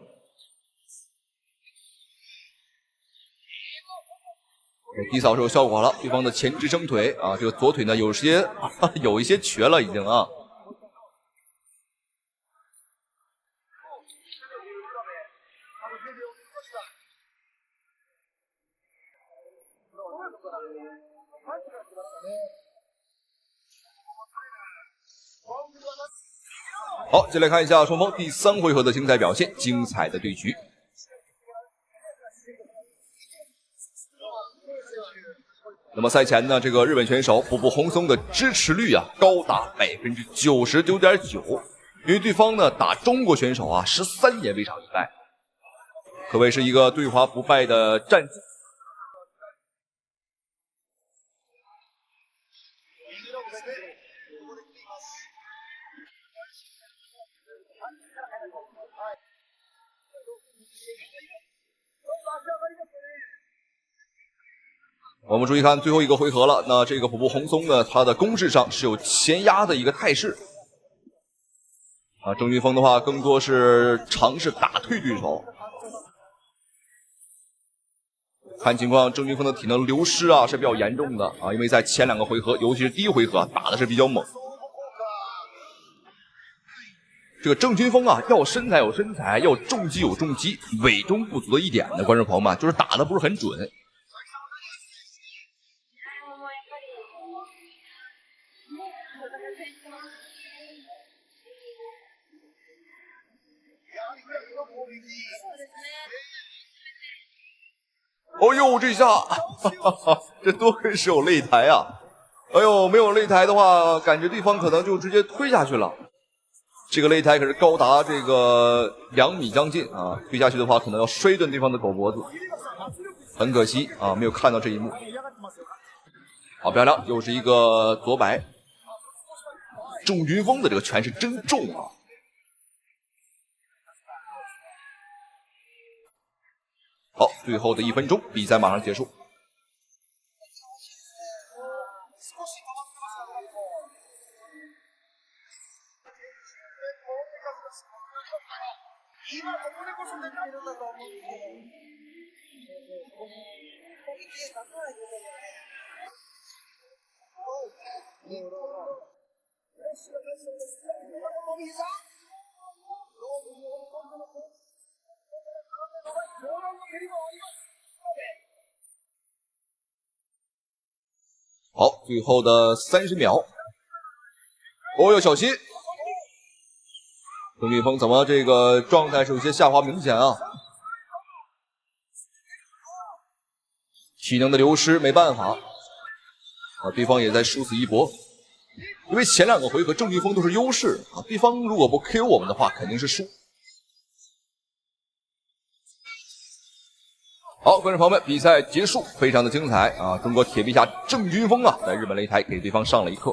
低扫是有效果了，对方的前支撑腿啊，这个左腿呢有一些瘸了已经啊。好，接下来看一下双方第3回合的精彩表现，精彩的对局。那么赛前呢，这个日本选手普布红松的支持率啊高达99.9%，因为对方呢打中国选手啊13年未尝一败。可谓是一个对华不败的战绩。我们注意看最后一个回合了，那这个普布红松呢，他的攻势上是有前压的一个态势。郑云峰的话更多是尝试打退对手。看情况，郑云峰的体能流失啊是比较严重的啊，因为在前2个回合，尤其是第一回合打的是比较猛。这个郑云峰啊，要身材有身材，要重击有重击，伪中不足的一点呢，观众朋友们就是打的不是很准。哦呦，这下，这多亏是有擂台啊！哎呦，没有擂台的话，感觉对方可能就直接推下去了。这个擂台可是高达这个2米将近啊，推下去的话可能要摔断对方的狗脖子。很可惜啊，没有看到这一幕。好漂亮，又是一个左摆。郑云峰的这个拳是真重啊！好，最后的1分钟，比赛马上结束。好，最后的30秒。哦哟，小心！郑云峰怎么这个状态是有些下滑明显啊？体能的流失没办法啊，对方也在殊死一搏。因为前2个回合郑云峰都是优势啊，对方如果不 KO 我们的话，肯定是输。好，观众朋友们，比赛结束，非常的精彩啊！中国铁臂侠郑云峰啊，在日本擂台给对方上了一课，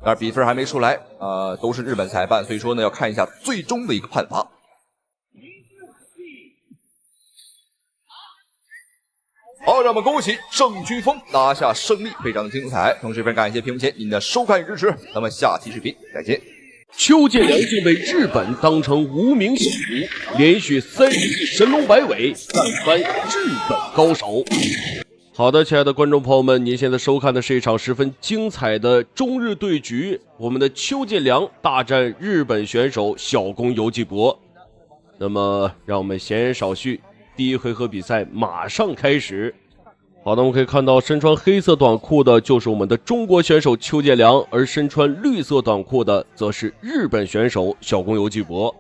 但是比分还没出来啊，都是日本裁判，所以说呢，要看一下最终的一个判罚。好，让我们恭喜郑云峰拿下胜利，非常的精彩。同时，非常感谢屏幕前您的收看与支持，咱们下期视频再见。邱建良竟被日本当成无名小卒，连续30记神龙摆尾，干翻日本高手。好的，亲爱的观众朋友们，您现在收看的是一场十分精彩的中日对局，我们的邱建良大战日本选手小宫游纪博。那么，让我们闲言少叙，第1回合比赛马上开始。好的，我们可以看到身穿黑色短裤的就是我们的中国选手邱建良，而身穿绿色短裤的则是日本选手小宫游纪博。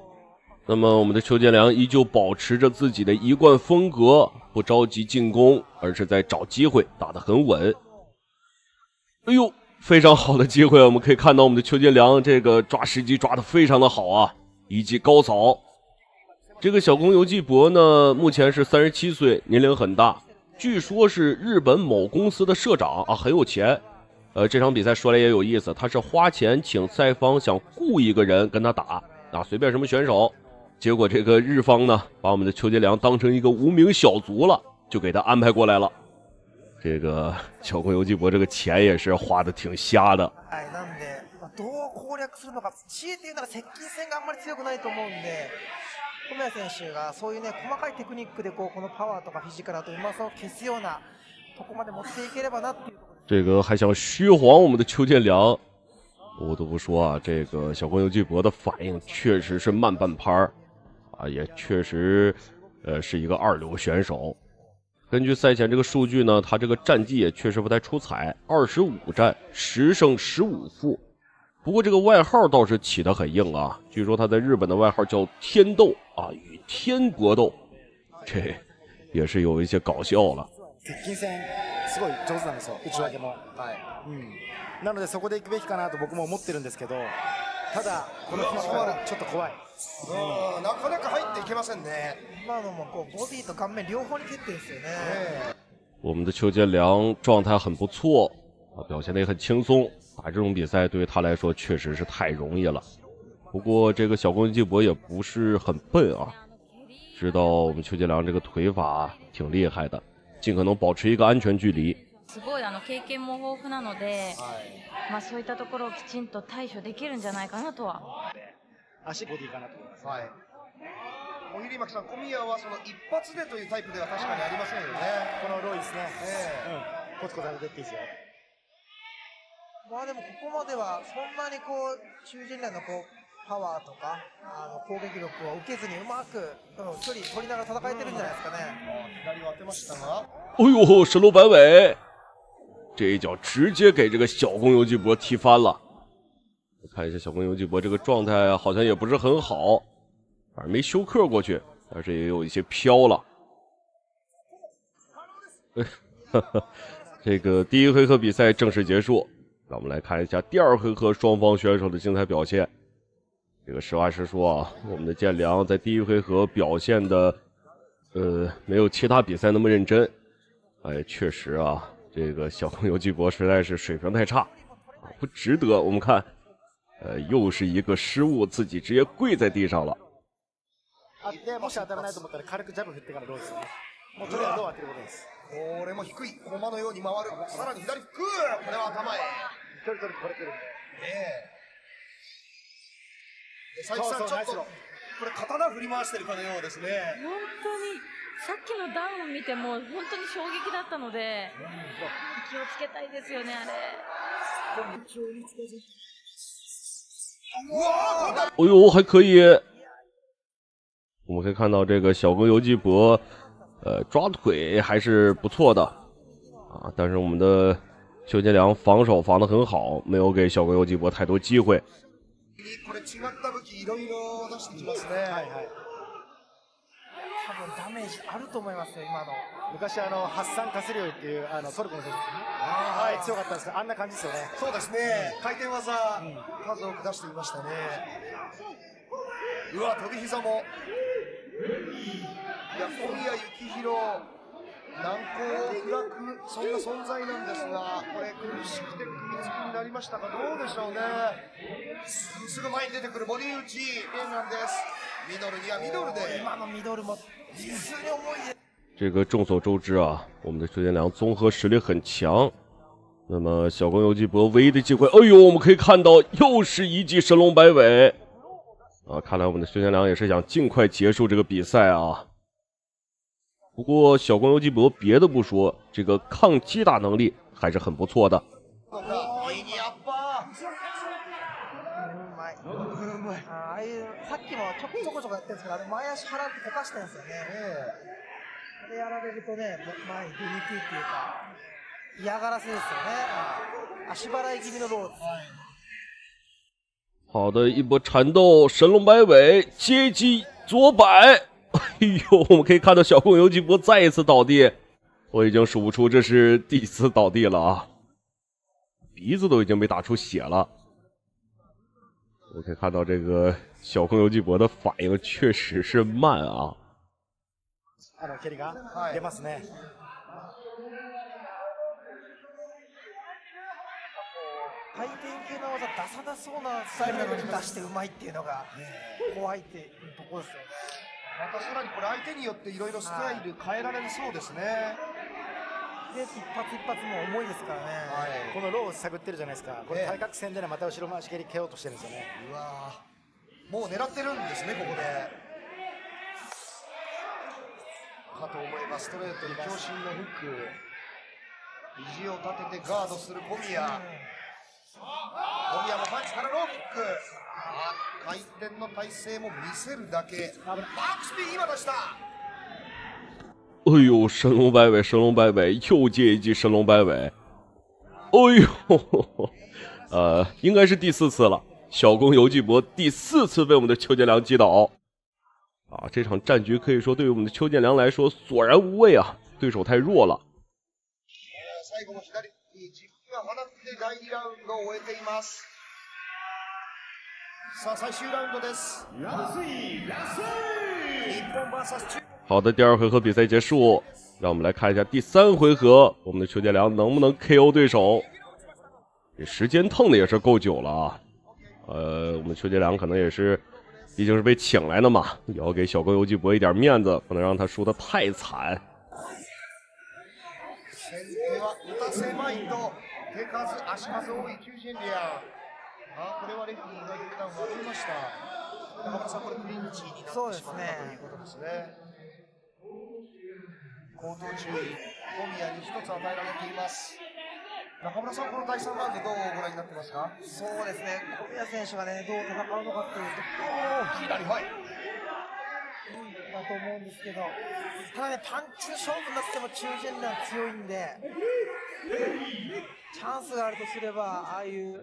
那么我们的邱建良依旧保持着自己的一贯风格，不着急进攻，而是在找机会，打得很稳。哎呦，非常好的机会，我们可以看到我们的邱建良这个抓时机抓得非常的好啊，一记高扫。这个小宫游纪博呢，目前是37岁，年龄很大。据说是日本某公司的社长啊，很有钱。这场比赛说来也有意思，他是花钱请赛方想雇一个人跟他打啊，随便什么选手。结果这个日方呢，把我们的邱建良当成一个无名小卒了，就给他安排过来了。这个小宫游纪博这个钱也是花的挺瞎的。なんでどう攻略するのか、強いて言うなら接近戦があんまり強くないと思うんで。小宮選手がそういうね細かいテクニックでこのパワーとかフィジカルとうまさを消すようなとこまで持っていければなっていうところ。这个还想虚晃我们的邱建良，不得不说啊，这个小宫游纪博的反应确实是慢半拍啊，也确实是一个2流选手。根据赛前这个数据呢，他这个战绩也确实不太出彩，25战10胜15负。不过这个外号倒是起得很硬啊，据说他在日本的外号叫天斗啊，与天搏斗，这也是有一些搞笑了。接近戦すごい上手なんですよ、内訳も。なのでそこで行くべきかなと僕も思ってるんですけど、ただこのフィッシュボールちょっと怖い。なかなか入っていけませんね。今のもこうボディと顔面両方に蹴ってるんですよね。我们的邱建良状态很不错啊，表现得也很轻松。打这种比赛对于他来说确实是太容易了。不过这个小宫基博也不是很笨啊，知道我们邱建良这个腿法挺厉害的，尽可能保持一个安全距离。すごい経験も豊富なので、そういったところをきちんと対処できるんじゃないかなとは。足ボディかなと思います。はい。小比巻さん、小宮はその一発でというタイプでは確かにありませんよね。このロイですね。コツコツやってっていいですよ。まあでもここまではそんなにこう中陣内のこうパワーとか攻撃力を受けずにうまく距離取りながら戦えてるんじゃないですかね。左を当てましたが。哎呦，神龙摆尾，这一脚直接给这个小宫游纪博踢翻了。我看一下小宫游纪博这个状态好像也不是很好，反正没休克过去，但是也有一些飘了。这个第一回合比赛正式结束，让我们来看一下第二回合双方选手的精彩表现。这个实话实说啊，我们的建良在第一回合表现的，没有其他比赛那么认真。哎，确实啊，这个小宫游纪博实在是水平太差啊，不值得。我们看，又是一个失误，自己直接跪在地上了。でもし当たらないと思ったら軽くジャブ振ってからローですね。もうとりあえずどう当てることです。これも低い駒のように回る。さらに左フック。これは頭へ。距離取るとこれ来るんで。佐伯さん、ちょっとこれ刀振り回してるかのようですね。本当にさっきのダウンを見ても本当に衝撃だったので、気をつけたいですよね、あれ。哎呦，还可以。我们可以看到这个小宫游纪博，抓腿还是不错的啊。但是我们的邱建良防守防得很好，没有给小宫游纪博太多机会。これ違った武器いろいろ出してきますね。はいはい。多分ダメージあると思いますよ、今の。昔ハッサン・カスリオイっていうトルコの選手、はい、強かったんですけど、あんな感じですよね。そうですね。回転技、数多く出していましたね。うわ、飛び膝も。いや、小宮幸宏、難攻不落、そんな存在なんですが、これ苦しくて組みつきになりましたが、どうでしょうね。すぐ前に出てくるボディ打ち、エンナンです。ミドルにはミドルで。今のミドルも実に重いです。这个众所周知啊，我们的邱建良综合实力很强。那么小宫游纪博唯一的机会，哎呦，我们可以看到又是一记神龙摆尾啊！看来我们的邱建良也是想尽快结束这个比赛啊。不过小宫游纪博别的不说，这个抗击打能力还是很不错的。ああいうさっきもちょこちょこやってるんですけど、前足払って溶かしてるんですよね。でやられるとね、前に出にくいっていうか、嫌がらせですよね。足払い気味のローです。好的一波缠斗，神龙摆尾，接机左摆。哎呦，我们可以看到小宫游纪博再一次倒地，我已经数不出这是第几次倒地了啊，鼻子都已经被打出血了。我可以看到这个小宫游纪博的反应确实是慢啊。蹴りが出ますね。回転系の技出さなそうなスタイルなのに出してうまいっていうのが怖いっていうところですよ。またさらにこれ相手によっていろいろスタイル変えられるそうですね。で一発一発も重いですからね。このローを探ってるじゃないですか。これ対角線でね、また後ろ回し蹴り蹴ろうとしてるんですよね。うわもう狙ってるんですね、ここで。かと思えばストレートに強振のフック。肘を立ててガードする小宮。小宮もパンチからローキック。回転の体勢も見せるだけ。バックスピン今出した。哎呦，神龙摆尾，神龙摆尾，又接一记神龙摆尾。哎呦，应该是第4次了。小宫游纪博第4次被我们的邱建良击倒。啊，这场战局可以说对于我们的邱建良来说索然无味啊，对手太弱了。最後も左に軸が放って第2ラウンドを終えています。さあ最終ラウンドです。日本 VS 中。好的，第2回合比赛结束，让我们来看一下第3回合，我们的邱建良能不能 KO 对手？这时间腾的也是够久了啊。我们邱建良可能也是，毕竟是被请来的嘛，也要给小刚游纪博一点面子，不能让他输得太惨。先手は打たせまいと手数足数多い中心リア。これはレフェリーが一旦分けました。中村さん、これクリンチになってしまったということですね。口頭注意、小宮に1つ与えられています。中村さん、この第3ラウンドどうご覧になってますか？そうですね、小宮選手がね、どう戦うのかっていうと、左、はい。だと思うんですけど、ただね、パンチの勝負になっても中堅弾強いんで、チャンスがあるとすれば、ああいう。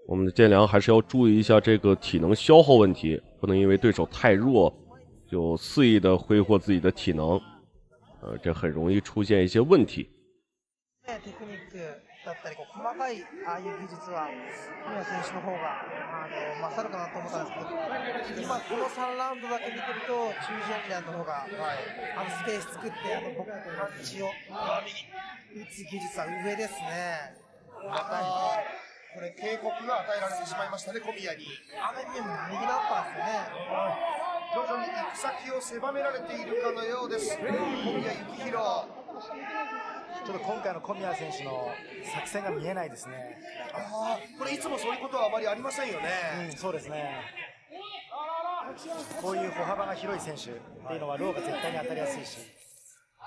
我们的建良还是要注意一下这个体能消耗问题，不能因为对手太弱就肆意的挥霍自己的体能，这很容易出现一些问题。テクニックだったり細かいああいう技術は小宮選手の方が勝るかなと思ったんですけど、今この3ラウンドだけ見てるとチュージェンリアンの方が、スペース作ってパンチを打つ技術は上ですね。これ警告が与えられてしまいましたね、小宮に。右のアッパーですね。徐々に行く先を狭められているかのようです、小宮幸宏。ちょっと今回の小宮選手の作戦が見えないですね。これいつもそういうことはあまりありませんよね。そうですね。こういう歩幅が広い選手っていうのはローが絶対に当たりやすいし、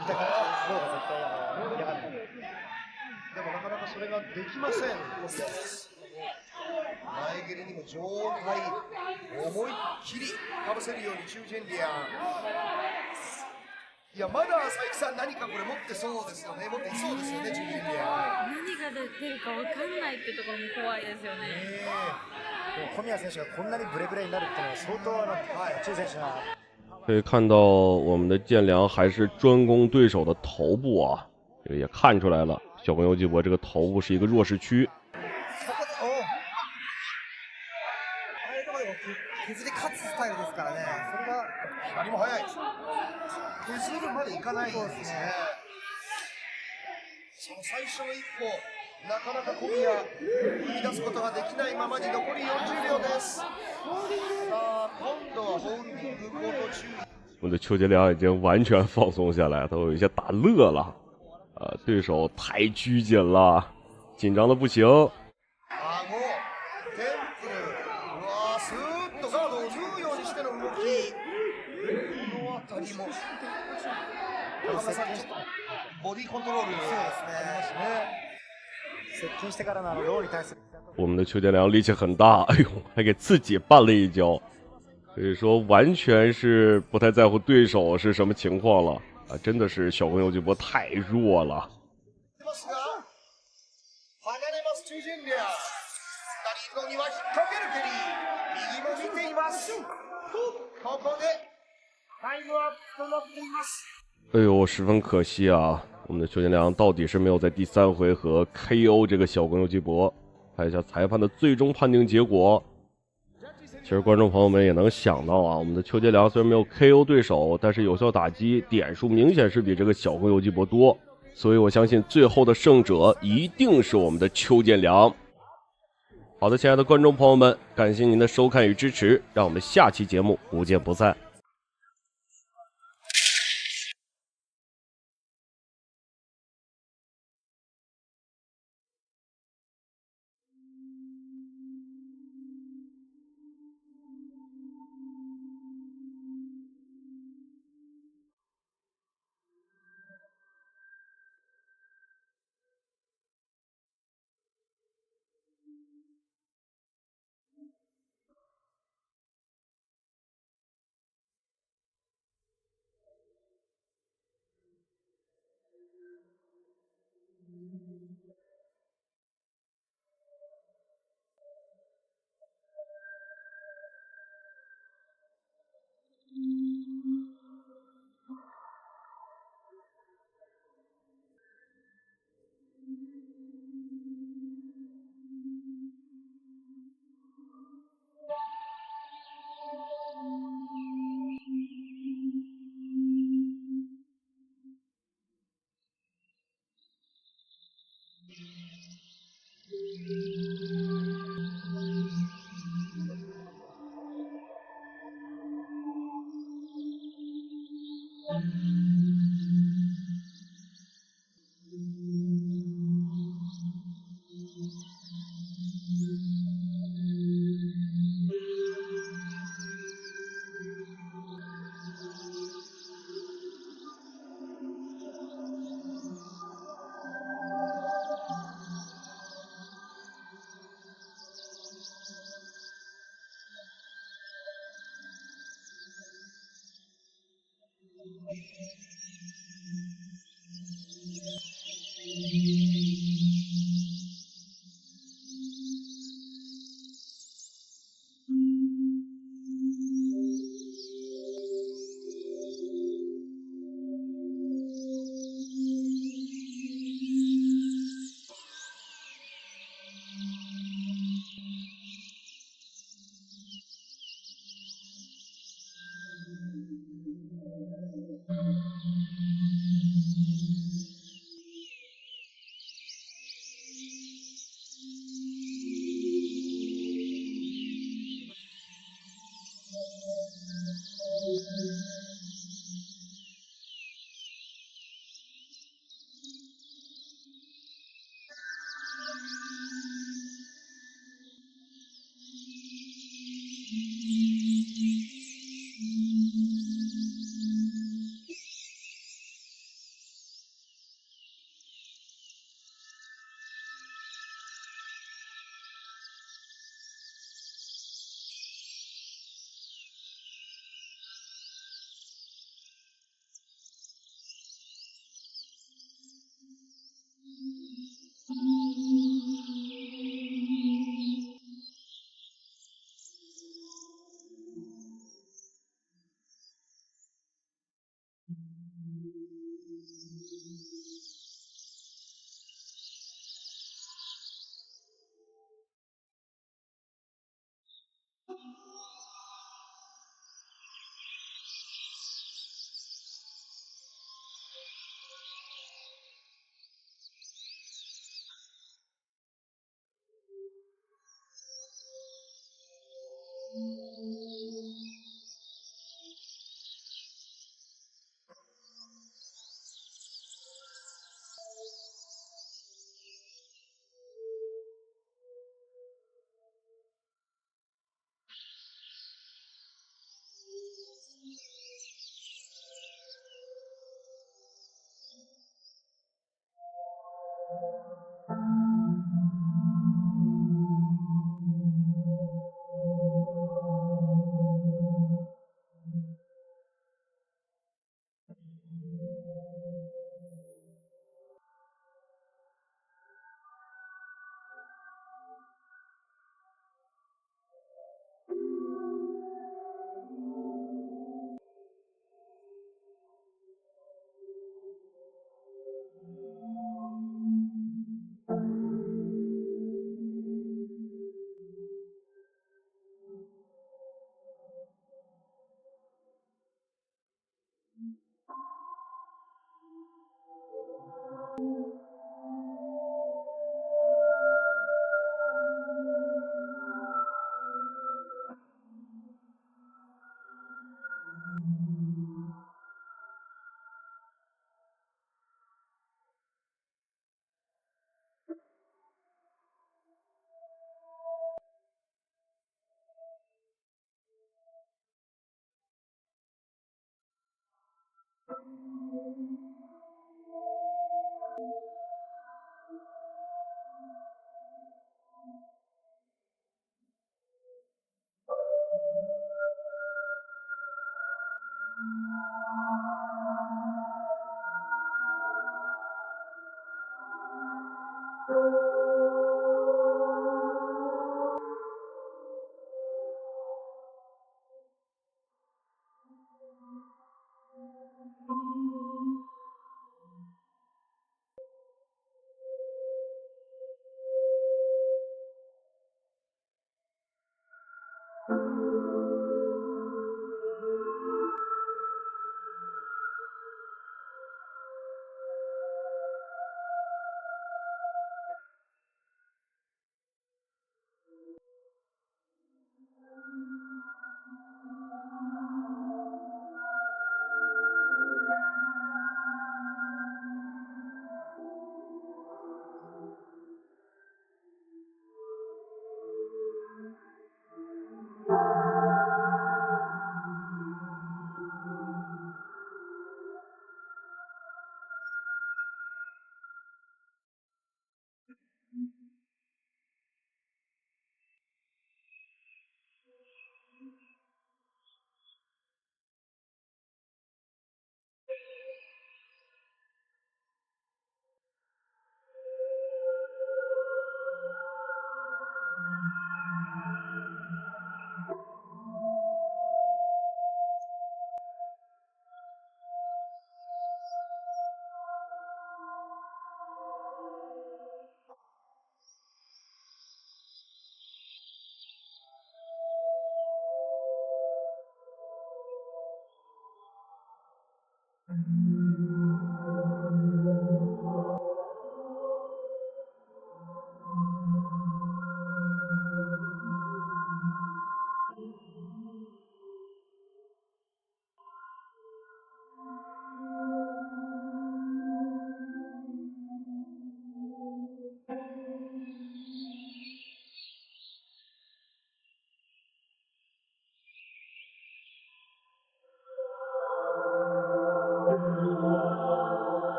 見た感じローが絶対嫌がる。でもなかなかそれができません、小宮です。前蹴りにも上体思いっきりかぶせるようにチュージェンリアン。いや、まだ佐伯さん、何かこれ持ってそうですよね、持っていそうですよね、チュージェンリアン。何が出るか分かんないっていうところも怖いですよね。小宮選手がこんなにブレブレになるっていうのは相当チュー選手が。可以看到我们的建良还是专攻对手的头部啊，这个也看出来了，小朋友纪博这个头部是一个弱势区。削り勝つスタイルですからね。それが左も速い。削るまでいかないですね。その最初の一歩、なかなか小宮踏み出すことができないままに残り40秒です。さあ、今度はホールディング口頭注意。我们的邱建良已经完全放松下来，他有一些打乐了。对手太拘谨了，紧张的不行。ボディコントロール、そうですね。接近してからのローに対する。我们的邱建良力气很大，哎呦，还给自己绊了一跤，可以说完全是不太在乎对手是什么情况了啊！真的是小朋友纪博太弱了。哎呦，十分可惜啊！我们的邱建良到底是没有在第3回合 KO 这个小朋友纪博。看一下裁判的最终判定结果。其实观众朋友们也能想到啊，我们的邱建良虽然没有 KO 对手，但是有效打击点数明显是比这个小朋友纪博多，所以我相信最后的胜者一定是我们的邱建良。好的，亲爱的观众朋友们，感谢您的收看与支持，让我们下期节目不见不散。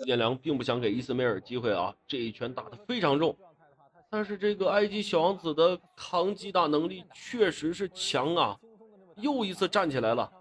邱建良并不想给伊斯梅尔机会啊，这一拳打得非常重，但是这个埃及小王子的抗击打能力确实是强啊，又一次站起来了。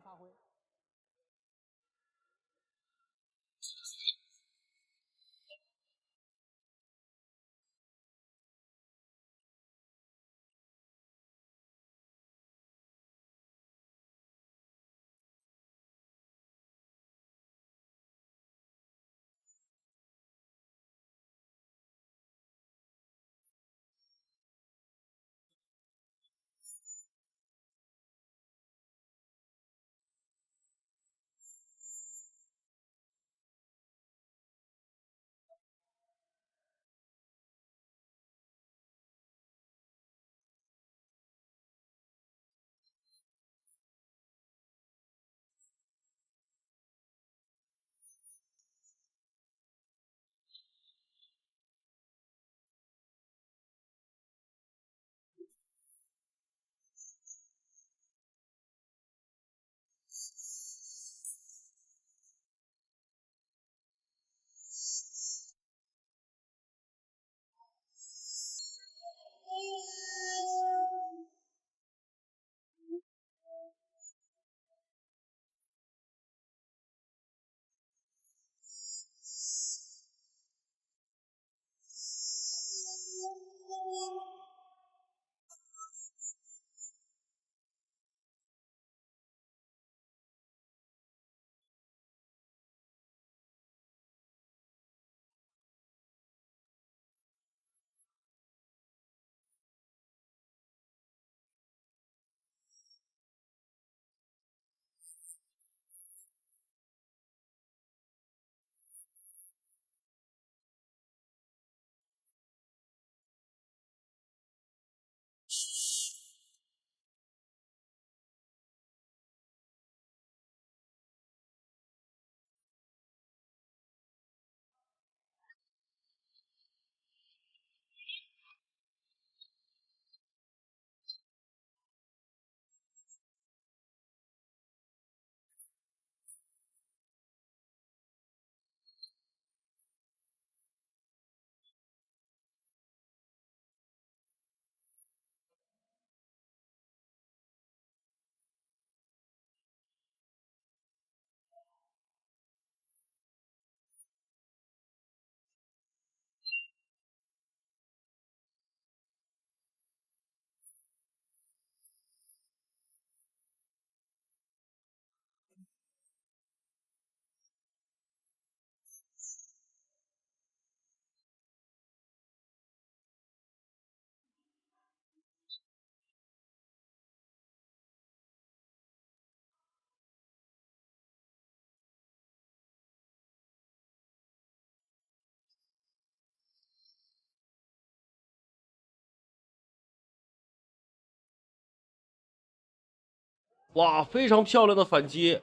哇，非常漂亮的反击。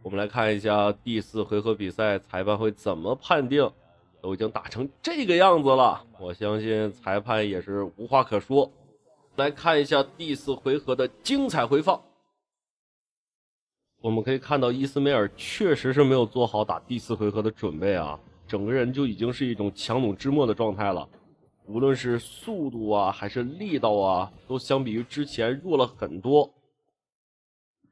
我们来看一下第4回合比赛，裁判会怎么判定？都已经打成这个样子了，我相信裁判也是无话可说。来看一下第4回合的精彩回放。我们可以看到伊斯梅尔确实是没有做好打第4回合的准备啊，整个人就已经是一种强弩之末的状态了。无论是速度啊，还是力道啊，都相比于之前弱了很多。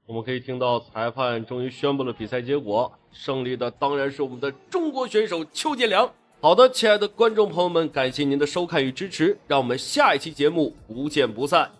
我们可以听到裁判终于宣布了比赛结果，胜利的当然是我们的中国选手邱建良。好的，亲爱的观众朋友们，感谢您的收看与支持，让我们下一期节目不见不散。